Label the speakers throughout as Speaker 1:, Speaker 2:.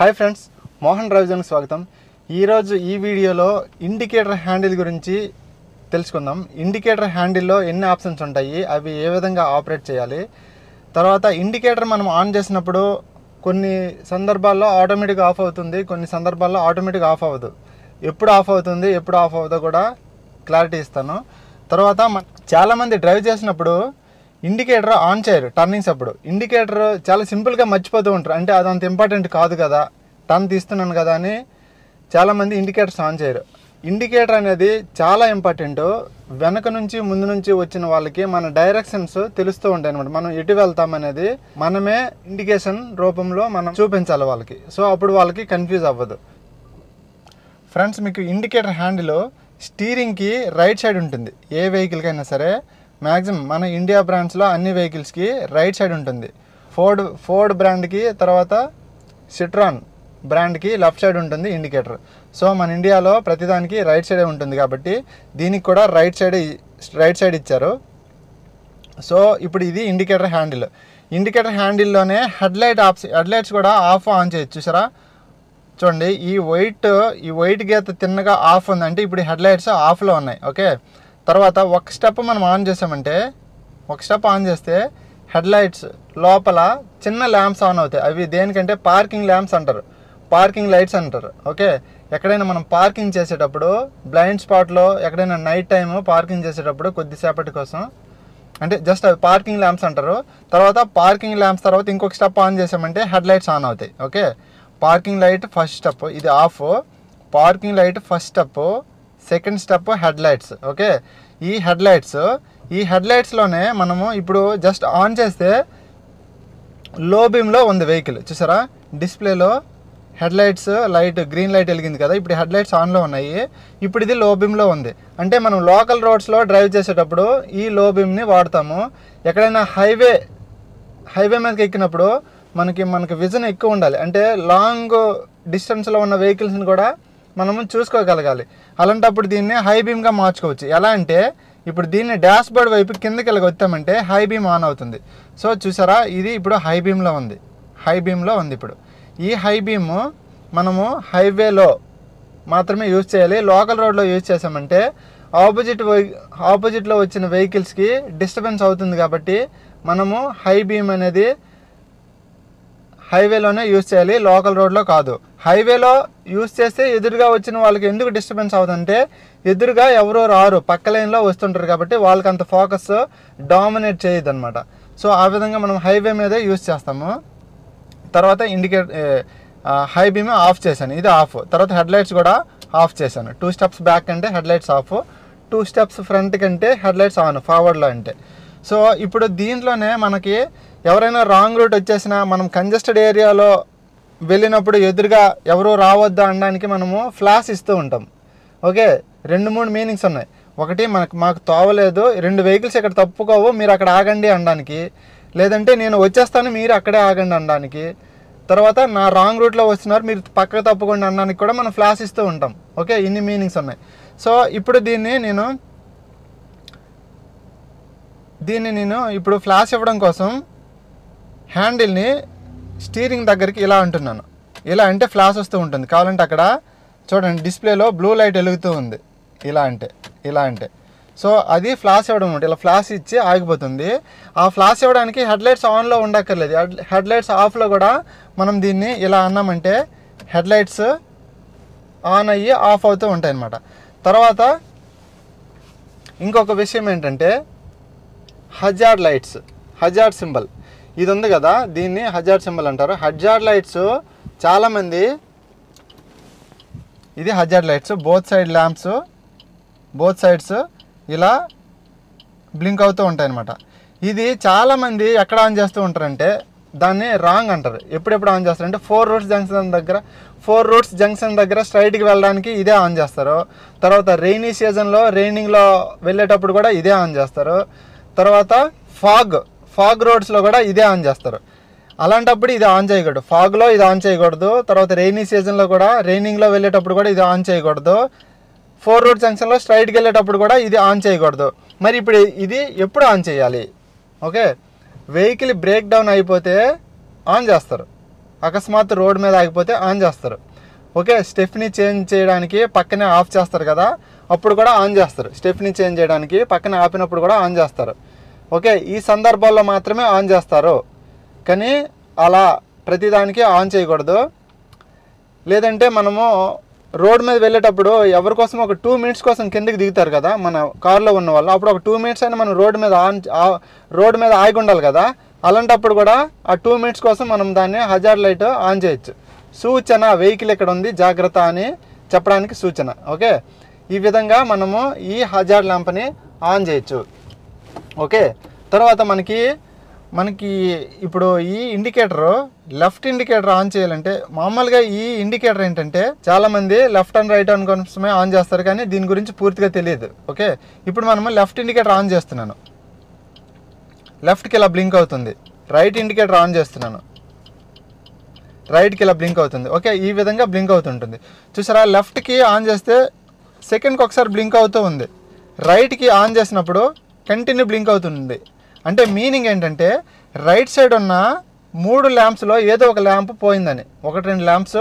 Speaker 1: Hi friends, Mohan డ్రైవ్జన్కి స్వాగతం. ఈరోజు ఈ వీడియోలో ఇండికేటర్ హ్యాండిల్ గురించి తెలుసుకుందాం. ఇండికేటర్ హ్యాండిల్లో ఎన్ని ఆప్షన్స్ ఉంటాయి, అవి ఏ విధంగా ఆపరేట్ చేయాలి, తర్వాత ఇండికేటర్ మనం ఆన్ చేసినప్పుడు కొన్ని సందర్భాల్లో ఆటోమేటిక్గా ఆఫ్ అవుతుంది, కొన్ని సందర్భాల్లో ఆటోమేటిక్గా ఆఫ్ అవ్వదు. ఎప్పుడు ఆఫ్ అవుతుంది ఎప్పుడు ఆఫ్ అవ్వదో కూడా క్లారిటీ ఇస్తాను. తర్వాత చాలామంది డ్రైవ్ చేసినప్పుడు ఇండికేటర్ ఆన్ చేయరు. టర్నింగ్స్ అప్పుడు ఇండికేటర్ చాలా సింపుల్గా మర్చిపోతూ ఉంటారు. అంటే అది అంత ఇంపార్టెంట్ కాదు కదా, టర్న్ తీస్తున్నాను కదా అని చాలామంది ఇండికేటర్స్ ఆన్ చేయరు. ఇండికేటర్ అనేది చాలా ఇంపార్టెంట్. వెనక నుంచి ముందు నుంచి వచ్చిన వాళ్ళకి మన డైరెక్షన్స్ తెలుస్తూ ఉంటాయి అనమాట. మనం ఎటు వెళ్తామనేది మనమే ఇండికేషన్ రూపంలో మనం చూపించాలి వాళ్ళకి. సో అప్పుడు వాళ్ళకి కన్ఫ్యూజ్ అవ్వదు. ఫ్రెండ్స్, మీకు ఇండికేటర్ హ్యాండిల్ స్టీరింగ్కి రైట్ సైడ్ ఉంటుంది. ఏ వెహికల్కైనా సరే మ్యాక్సిమం మన ఇండియా బ్రాండ్స్లో అన్ని వెహికల్స్కి రైట్ సైడ్ ఉంటుంది. ఫోర్డ్ బ్రాండ్కి, తర్వాత సిట్రాన్ బ్రాండ్కి లెఫ్ట్ సైడ్ ఉంటుంది ఇండికేటర్. సో మన ఇండియాలో ప్రతిదానికి రైట్ సైడే ఉంటుంది కాబట్టి దీనికి కూడా రైట్ సైడ్ ఇచ్చారు. సో ఇప్పుడు ఇది ఇండికేటర్ హ్యాండిల్. ఇండికేటర్ హ్యాండిల్లోనే హెడ్లైట్స్ కూడా ఆఫ్ ఆన్ చేయొచ్చు. చూసారా, చూడండి, ఈ వైట్ గీత తిన్నగా ఆఫ్ ఉంది అంటే ఇప్పుడు హెడ్లైట్స్ ఆఫ్లో ఉన్నాయి. ఓకే, తర్వాత ఒక స్టెప్ మనం ఆన్ చేసామంటే, ఒక స్టెప్ ఆన్ చేస్తే హెడ్లైట్స్ లోపల చిన్న ల్యాంప్స్ ఆన్ అవుతాయి. అవి దేనికంటే పార్కింగ్ ల్యాంప్స్ అంటారు, పార్కింగ్ లైట్స్ అంటారు. ఓకే, ఎక్కడైనా మనం పార్కింగ్ చేసేటప్పుడు బ్లైండ్ స్పాట్లో ఎక్కడైనా నైట్ టైం పార్కింగ్ చేసేటప్పుడు కొద్దిసేపటి కోసం అంటే జస్ట్ అవి పార్కింగ్ ల్యాంప్స్ అంటారు. తర్వాత పార్కింగ్ ల్యాంప్స్ తర్వాత ఇంకొక స్టెప్ ఆన్ చేసామంటే హెడ్లైట్స్ ఆన్ అవుతాయి. Okay, parking light first step, ఇది off. Parking light first step, second step headlights. Okay, ఈ హెడ్లైట్స్లోనే మనము ఇప్పుడు జస్ట్ ఆన్ చేస్తే లో బీమ్లో ఉంది వెహికల్. చూసారా, డిస్ప్లేలో హెడ్లైట్స్ లైట్ గ్రీన్ లైట్ వెలిగింది కదా, ఇప్పుడు హెడ్లైట్స్ ఆన్లో ఉన్నాయి. ఇప్పుడు ఇది లో బీమ్లో ఉంది. అంటే మనం లోకల్ రోడ్స్లో డ్రైవ్ చేసేటప్పుడు ఈ లో బీమ్ని వాడతాము. ఎక్కడైనా హైవే మీదకి ఎక్కినప్పుడు మనకి విజన్ ఎక్కువ ఉండాలి. అంటే లాంగ్ డిస్టెన్స్లో ఉన్న వెహికల్స్ని కూడా మనము చూసుకోగలగాలి. అలాంటప్పుడు దీన్ని హై బీమ్గా మార్చుకోవచ్చు. ఎలా అంటే ఇప్పుడు దీన్ని డాష్ బోర్డ్ వైపు కిందకి వెళ్ళి వచ్చామంటే హై బీమ్ ఆన్ అవుతుంది. సో చూసారా, ఇది ఇప్పుడు హై బీమ్లో ఉంది. ఇప్పుడు ఈ హై బీమ్ మనము మాత్రమే యూజ్ చేయాలి. లోకల్ రోడ్లో యూజ్ చేసామంటే ఆపోజిట్లో వచ్చిన వెహికల్స్కి డిస్టర్బెన్స్ అవుతుంది కాబట్టి మనము హై బీమ్ అనేది హైవేలోనే యూజ్ చేయాలి, లోకల్ రోడ్లో కాదు. హైవేలో యూజ్ చేస్తే ఎదురుగా వచ్చిన వాళ్ళకి ఎందుకు డిస్టర్బెన్స్ అవుతుందంటే ఎదురుగా ఎవరో రారు, పక్క లైన్లో వస్తుంటారు కాబట్టి వాళ్ళకి అంత ఫోకస్ డామినేట్ చేయదు అనమాట. సో ఆ విధంగా మనం హైవే మీదే యూజ్ చేస్తాము. తర్వాత హై బీమ్ ఆఫ్ చేశాను, ఇది ఆఫ్. తర్వాత హెడ్లైట్స్ కూడా ఆఫ్ చేశాను. 2 స్టెప్స్ బ్యాక్ అంటే హెడ్లైట్స్ ఆఫ్, 2 స్టెప్స్ ఫ్రంట్ కంటే హెడ్లైట్స్ ఆన్, ఫార్వర్డ్లో అంటే. సో ఇప్పుడు దీంట్లోనే మనకి ఎవరైనా రాంగ్ రూట్ వచ్చేసినా మనం కంజెస్టెడ్ ఏరియాలో వెళ్ళినప్పుడు ఎదురుగా ఎవరు రావద్దా అనడానికి మనము ఫ్లాష్ ఇస్తూ ఉంటాం. ఓకే, 2-3 మీనింగ్స్ ఉన్నాయి. ఒకటి మాకు తోవలేదు, 2 వెహికల్స్ ఇక్కడ తప్పుకోవు, మీరు అక్కడ ఆగండి అనడానికి. లేదంటే నేను వచ్చేస్తాను, మీరు అక్కడే ఆగండి అనడానికి. తర్వాత నా రాంగ్ రూట్లో వస్తున్నారు, మీరు పక్కకు తప్పుకోండి అనడానికి కూడా మనం ఫ్లాష్ ఇస్తూ ఉంటాం. ఓకే, ఇన్ని మీనింగ్స్ ఉన్నాయి. సో ఇప్పుడు దీన్ని నేను ఇప్పుడు ఫ్లాష్ ఇవ్వడం కోసం హ్యాండిల్ని స్టీరింగ్ దగ్గరికి ఇలా అంటున్నాను. ఇలా అంటే ఫ్లాష్ వస్తూ ఉంటుంది. కావాలంటే అక్కడ చూడండి, డిస్ప్లేలో బ్లూ లైట్ వెలుగుతూ ఉంది. ఇలా అంటే సో అది ఫ్లాష్ ఇవ్వడం అనమాట. ఇలా ఫ్లాష్ ఇచ్చి ఆగిపోతుంది. ఆ ఫ్లాష్ ఇవ్వడానికి హెడ్లైట్స్ ఆన్లో ఉండక్కర్లేదు, హెడ్లైట్స్ ఆఫ్లో కూడా మనం దీన్ని ఇలా అన్నామంటే హెడ్లైట్స్ ఆన్ అయ్యి ఆఫ్ అవుతూ ఉంటాయి అన్నమాట. తర్వాత ఇంకొక విషయం ఏంటంటే హజార్డ్ సింబల్ ఇది ఉంది కదా, దీన్ని హజార్డ్ సింబల్ అంటారు. హజార్డ్ లైట్స్ చాలామంది, ఇది హజార్డ్ లైట్స్, బోత్ సైడ్స్ ఇలా బ్లింక్ అవుతూ ఉంటాయి అన్నమాట. ఇది చాలామంది ఎక్కడ ఆన్ చేస్తూ ఉంటారంటే దాన్ని రాంగ్ అంటారు. ఎప్పుడెప్పుడు ఆన్ చేస్తారంటే 4 రూట్స్ జంక్షన్ దగ్గర స్ట్రైట్కి వెళ్ళడానికి ఇదే ఆన్ చేస్తారు. తర్వాత రైనింగ్లో వెళ్ళేటప్పుడు కూడా ఇదే ఆన్ చేస్తారు. తర్వాత ఫాగ్ రోడ్స్లో కూడా ఇదే ఆన్ చేస్తారు. అలాంటప్పుడు ఇది ఆన్ చేయకూడదు, ఫాగ్లో ఇది ఆన్ చేయకూడదు. తర్వాత రైనీ సీజన్లో కూడా, రైనింగ్లో వెళ్ళేటప్పుడు కూడా ఇది ఆన్ చేయకూడదు. 4 రూట్ జంక్షన్లో స్ట్రైట్కి వెళ్ళేటప్పుడు కూడా ఇది ఆన్ చేయకూడదు. మరి ఇప్పుడు ఇది ఎప్పుడు ఆన్ చేయాలి? ఓకే, వెహికల్ బ్రేక్ డౌన్ అయిపోతే ఆన్ చేస్తారు. అకస్మాత్తు రోడ్ మీద ఆగిపోతే ఆన్ చేస్తారు. ఓకే, స్టెఫ్నీ చేంజ్ చేయడానికి పక్కనే ఆఫ్ చేస్తారు కదా, అప్పుడు కూడా ఆన్ చేస్తారు. స్టెఫ్నీ చేంజ్ చేయడానికి పక్కన ఆపినప్పుడు కూడా ఆన్ చేస్తారు. ఓకే, ఈ సందర్భాల్లో మాత్రమే ఆన్ చేస్తారు, కానీ అలా ప్రతిదానికి ఆన్ చేయకూడదు. లేదంటే మనము రోడ్ మీద వెళ్ళేటప్పుడు ఎవరి కోసం ఒక 2 మినిట్స్ కోసం కిందకి దిగుతారు కదా మన కారులో ఉన్న వాళ్ళు, అప్పుడు ఒక 2 మినిట్స్ అయినా మనం రోడ్ మీద ఆగి ఉండాలి కదా. అలాంటప్పుడు కూడా ఆ 2 మినిట్స్ కోసం మనం దాన్ని హజార్డ్ లైట్ ఆన్ చేయొచ్చు. సూచన, వెహికల్ ఇక్కడ ఉంది జాగ్రత్త అని చెప్పడానికి సూచన. ఓకే, ఈ విధంగా మనము ఈ హజార్డ్ ల్యాంప్ని ఆన్ చేయొచ్చు. ఓకే, తర్వాత మనకి ఇప్పుడు ఈ ఇండికేటర్, లెఫ్ట్ ఇండికేటర్ ఆన్ చేయాలంటే మామూలుగా ఈ ఇండికేటర్ ఏంటంటే చాలామంది లెఫ్ట్ అండ్ రైట్ అని కోసమే ఆన్ చేస్తారు, కానీ దీని గురించి పూర్తిగా తెలియదు. ఓకే, ఇప్పుడు మనము లెఫ్ట్ ఇండికేటర్ ఆన్ చేస్తున్నాను, లెఫ్ట్కి ఇలా బ్లింక్ అవుతుంది. రైట్ ఇండికేటర్ ఆన్ చేస్తున్నాను, రైట్కి ఇలా బ్లింక్ అవుతుంది. ఓకే, ఈ విధంగా బ్లింక్ అవుతుంటుంది. చూసారా, లెఫ్ట్కి ఆన్ చేస్తే సెకండ్కి ఒకసారి బ్లింక్ అవుతూ ఉంది. రైట్కి ఆన్ చేసినప్పుడు కంటిన్యూ బ్లింక్ అవుతుంది. అంటే మీనింగ్ ఏంటంటే రైట్ సైడ్ ఉన్న 3 ల్యాంప్స్లో ఏదో ఒక ల్యాంప్ పోయిందని, 1-2 ల్యాంప్స్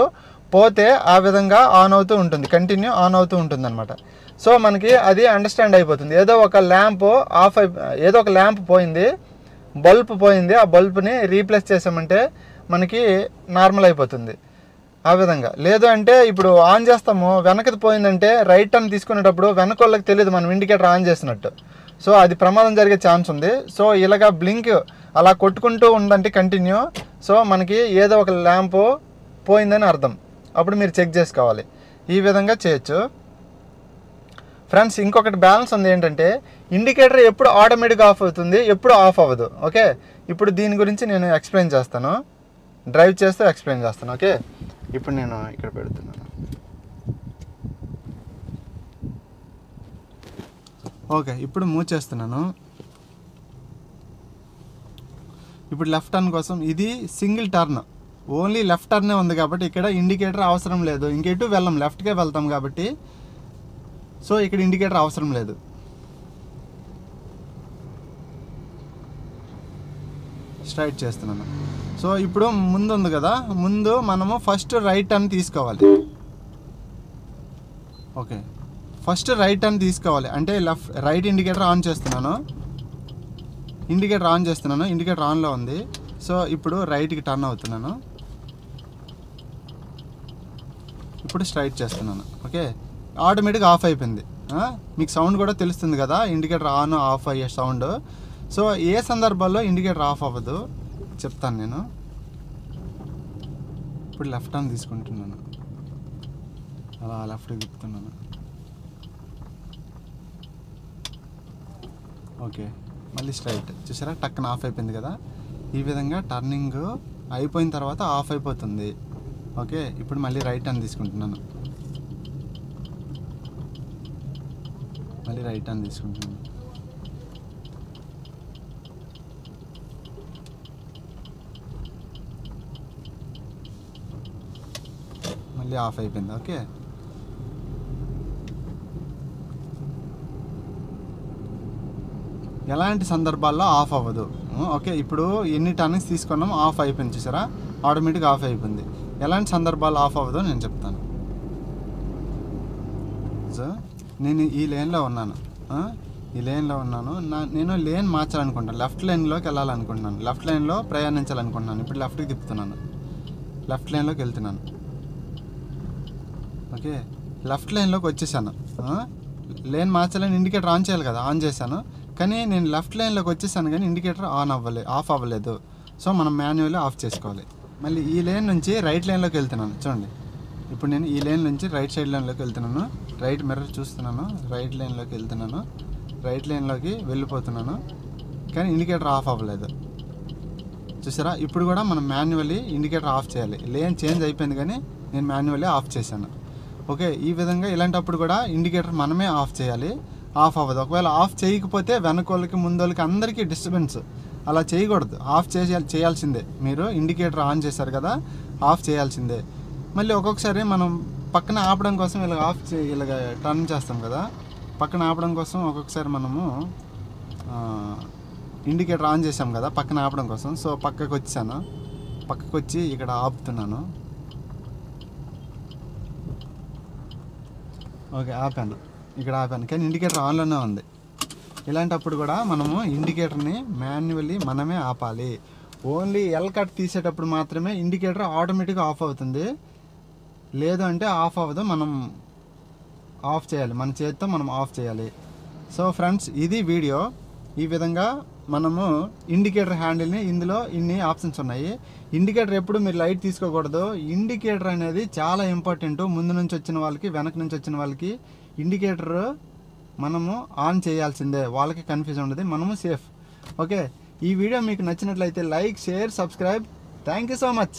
Speaker 1: పోతే ఆ విధంగా ఆన్ అవుతూ ఉంటుంది, కంటిన్యూ ఆన్ అవుతూ ఉంటుంది అనమాట. సో మనకి అది అండర్స్టాండ్ అయిపోతుంది. ఏదో ఒక ల్యాంప్ పోయింది, బల్బ్ పోయింది, ఆ బల్బ్ని రీప్లేస్ చేసామంటే మనకి నార్మల్ అయిపోతుంది ఆ విధంగా. లేదు అంటే ఇప్పుడు ఆన్ చేస్తాము, వెనకది పోయిందంటే రైట్ టర్న్ తీసుకునేటప్పుడు వెనక వాళ్ళకి తెలియదు మనం ఇండికేటర్ ఆన్ చేసినట్టు. సో అది ప్రమాదం జరిగే ఛాన్స్ ఉంది. సో ఇలాగా బ్లింక్ అలా కొట్టుకుంటూ ఉందంటే కంటిన్యూ, సో మనకి ఏదో ఒక ల్యాంప్ పోయిందని అర్థం. అప్పుడు మీరు చెక్ చేసుకోవాలి. ఈ విధంగా చేయొచ్చు ఫ్రెండ్స్. ఇంకొకటి బ్యాలెన్స్ ఉంది ఏంటంటే ఇండికేటర్ ఎప్పుడు ఆటోమేటిక్గా ఆఫ్ అవుతుంది, ఎప్పుడు ఆఫ్ అవ్వదు. ఓకే, ఇప్పుడు దీని గురించి నేను ఎక్స్ప్లెయిన్ చేస్తాను, డ్రైవ్ చేస్తూ ఎక్స్ప్లెయిన్ చేస్తాను. ఓకే, ఇప్పుడు నేను ఇక్కడ పెడుతున్నాను. ఓకే, ఇప్పుడు మూవ్ చేస్తున్నాను. ఇప్పుడు లెఫ్ట్ టర్న్ కోసం ఇది సింగిల్ టర్న్, ఓన్లీ లెఫ్ట్ టర్నే ఉంది కాబట్టి ఇక్కడ ఇండికేటర్ అవసరం లేదు. ఇంకెటు వెళ్ళం, లెఫ్ట్కే వెళ్తాం కాబట్టి సో ఇక్కడ ఇండికేటర్ అవసరం లేదు. స్ట్రైట్ చేస్తున్నాను. సో ఇప్పుడు ముందు ఉంది కదా, ముందు మనము ఫస్ట్ రైట్ టర్న్ తీసుకోవాలి. ఓకే, ఫస్ట్ రైట్ టర్న్ తీసుకోవాలి అంటే రైట్ ఇండికేటర్ ఆన్ చేస్తున్నాను, ఇండికేటర్ ఆన్లో ఉంది. సో ఇప్పుడు రైట్కి టర్న్ అవుతున్నాను, ఇప్పుడు స్ట్రైట్ చేస్తున్నాను. ఓకే, ఆటోమేటిక్గా ఆఫ్ అయిపోయింది. మీకు సౌండ్ కూడా తెలుస్తుంది కదా, ఇండికేటర్ ఆన్ ఆఫ్ అయ్యే సౌండ్. సో ఏ సందర్భాల్లో ఇండికేటర్ ఆఫ్ అవ్వదు చెప్తాను నేను. ఇప్పుడు లెఫ్ట్ టర్న్ తీసుకుంటున్నాను, అలా లెఫ్ట్కి తిప్పుతున్నాను. ఓకే, మళ్ళీ స్ట్రైట్. చూసారా, టక్కన ఆఫ్ అయిపోయింది కదా. ఈ విధంగా టర్నింగ్ అయిపోయిన తర్వాత ఆఫ్ అయిపోతుంది. ఓకే, ఇప్పుడు మళ్ళీ రైట్ టర్న్ తీసుకుంటున్నాను, మళ్ళీ రైట్ టర్న్ తీసుకుంటున్నాను. మళ్ళీ ఆఫ్ అయిపోయింది. ఓకే, ఎలాంటి సందర్భాల్లో ఆఫ్ అవ్వదు. ఓకే, ఇప్పుడు ఎన్ని టర్నింగ్స్ తీసుకున్నాం ఆఫ్ అయిపోయింది. చూసారా, ఆటోమేటిక్గా ఆఫ్ అయిపోయింది. ఎలాంటి సందర్భాల్లో ఆఫ్ అవ్వదో నేను చెప్తాను. సో నేను ఈ లేన్లో ఉన్నాను, నేను లేన్ మార్చాలనుకుంటాను, లెఫ్ట్ లైన్లోకి వెళ్ళాలనుకుంటున్నాను, లెఫ్ట్ లైన్లో ప్రయాణించాలనుకుంటున్నాను. ఇప్పుడు లెఫ్ట్కి తిప్పుతున్నాను, లెఫ్ట్ లైన్లోకి వెళ్తున్నాను. ఓకే, లెఫ్ట్ లైన్లోకి వచ్చేసాను. లేన్ మార్చాలని ఇండికేటర్ ఆన్ చేయాలి కదా, ఆన్ చేశాను. కానీ నేను లెఫ్ట్ లైన్లోకి వచ్చేసాను కానీ ఇండికేటర్ ఆఫ్ అవ్వలేదు. సో మనం మాన్యువల్లీ ఆఫ్ చేసుకోవాలి. మళ్ళీ ఈ లేన్ నుంచి రైట్ లైన్లోకి వెళ్తున్నాను. చూడండి, ఇప్పుడు నేను ఈ లేన్ నుంచి రైట్ సైడ్ లైన్లోకి వెళ్తున్నాను, రైట్ మిర్రర్ చూస్తున్నాను, రైట్ లైన్లోకి వెళ్తున్నాను, రైట్ లైన్లోకి వెళ్ళిపోతున్నాను, కానీ ఇండికేటర్ ఆఫ్ అవ్వలేదు. చూసారా, ఇప్పుడు కూడా మనం మాన్యువల్లీ ఇండికేటర్ ఆఫ్ చేయాలి. లేన్ చేంజ్ అయిపోయింది కానీ నేను మాన్యువల్లీ ఆఫ్ చేశాను. ఓకే, ఈ విధంగా ఇలాంటప్పుడు కూడా ఇండికేటర్ మనమే ఆఫ్ చేయాలి, ఆఫ్ అవ్వదు. ఒకవేళ ఆఫ్ చేయకపోతే వెనకోళ్ళకి ముందోళ్ళకి అందరికీ డిస్టర్బెన్స్. అలా చేయకూడదు, ఆఫ్ చేయాల్సిందే. మీరు ఇండికేటర్ ఆన్ చేశారు కదా, ఆఫ్ చేయాల్సిందే. మళ్ళీ ఒక్కొక్కసారి మనం పక్కన ఆపడం కోసం ఇలాగ టర్న్ చేస్తాం కదా, పక్కన ఆపడం కోసం ఒక్కొక్కసారి మనము ఇండికేటర్ ఆన్ చేసాం కదా పక్కన ఆపడం కోసం. సో పక్కకు వచ్చాను, పక్కకు వచ్చి ఇక్కడ ఆపుతున్నాను. ఓకే, ఆపాను. ఇక్కడ ఆపాను కానీ ఇండికేటర్ ఆన్లోనే ఉంది. ఇలాంటప్పుడు కూడా మనము ఇండికేటర్ని మాన్యువల్లీ మనమే ఆపాలి. ఓన్లీ ఎల్ కట్ తీసేటప్పుడు మాత్రమే ఇండికేటర్ ఆటోమేటిక్గా ఆఫ్ అవుతుంది, లేదు అంటే ఆఫ్ అవ్వదు. మనం ఆఫ్ చేయాలి, మన చేతితో మనం ఆఫ్ చేయాలి. సో ఫ్రెండ్స్, ఇది వీడియో. ఈ విధంగా మనము ఇండికేటర్ హ్యాండిల్ని, ఇందులో ఇన్ని ఆప్షన్స్ ఉన్నాయి. ఇండికేటర్ ఎప్పుడు మీరు లైట్ తీసుకోకూడదు. ఇండికేటర్ అనేది చాలా ఇంపార్టెంట్. ముందు నుంచి వచ్చిన వాళ్ళకి, వెనక నుంచి వచ్చిన వాళ్ళకి ఇండికేటర్ మనము ఆన్ చేయాల్సిందే. వాళ్ళకి కన్ఫ్యూజన్ ఉండదు, మనము సేఫ్. ఓకే, ఈ వీడియో మీకు నచ్చినట్లయితే like, share, subscribe. Thank you so much.